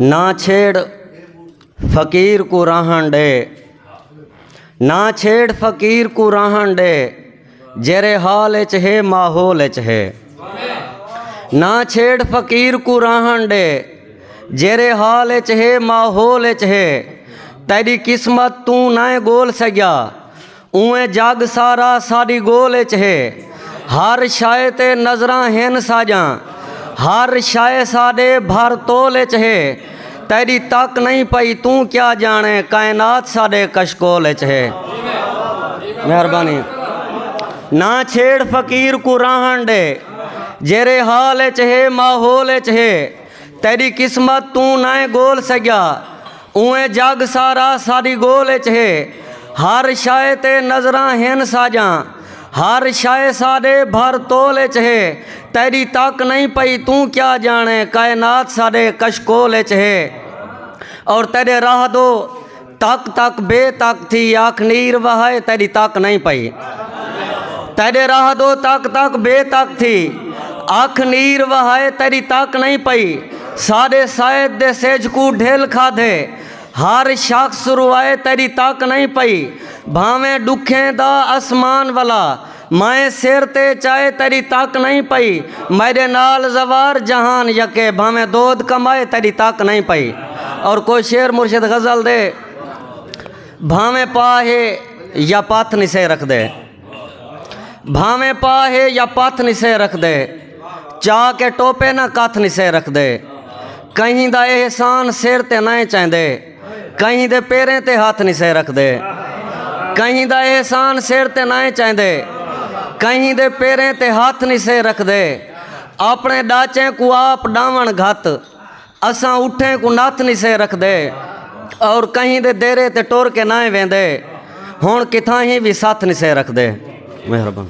ना छेड़ फ़कीर को रहन दे, ना छेड़ फ़कीर को रहन दे, जेरे हाल च है माहौल च है। ना छेड़ फ़कीर को रहन दे, जेरे हाल च है माहौल च है। तेरी किस्मत तू ना गोल सग्या, उए जग सारा साड़ी गोल च है। हर शाय ते नजरां हैं साजा, हर शाय साडे भर तोल च है। तेरी तक नहीं पई तू क्या जाने, कायनात साडे कशकोल च है। मेहरबानी। ना छेड़ फ़कीर को रहन दे, जेरे हाल च है माहौल च है। तेरी किस्मत तू ना गोल सग्या, उए जग सारा साड़ी गोल च है। हर शाय ते नजरां हैं साजा, हर शाय साडे भर तोल च है। तेरी तक नहीं पई तू क्या जाने, कायनात साडे कशकोल च है। और तेरे राह दो तक तक बेतक थी, आँख नीर वहाए तेरी तक नहीं पई। तेरे राह दो तक तक बेतक थी, आँख नीर वहाए तेरी तक नहीं पई। साडे शायद दे सेज को ढेल खाधे, हर शख्स रुआए तेरी तक नहीं पई। भावें दुखें दा आसमान वाला, मैं सिर ते चाहे तेरी तक नहीं पई। मेरे नाल जवार जहान यके, भावें दोद कमाए तेरी तक नहीं पई। और कोई शेर मुर्शिद गज़ल दे, भावें पाहे या पथ निसे रख दे, भावें पाहे या पथ निसे रख दे। चाह के टोपे ना कथ निसे रख दे। कहीं दा एहसान सिर ते ना चाहदे, कहीं दे पैरें ते हाथ निसे रख दे। कहीं दा एहसान सिर ते ना चाहदे, कहीं दे पैरें ते हाथ निसे रख दे। अपने डाचे को आप डावण घत, असां उठे को नथ निसे रख दे। और कहीं दे देरे ते टोर के ना वेंदे, हुण किथां ही भी साथ निसे रख दे। मेहरबान।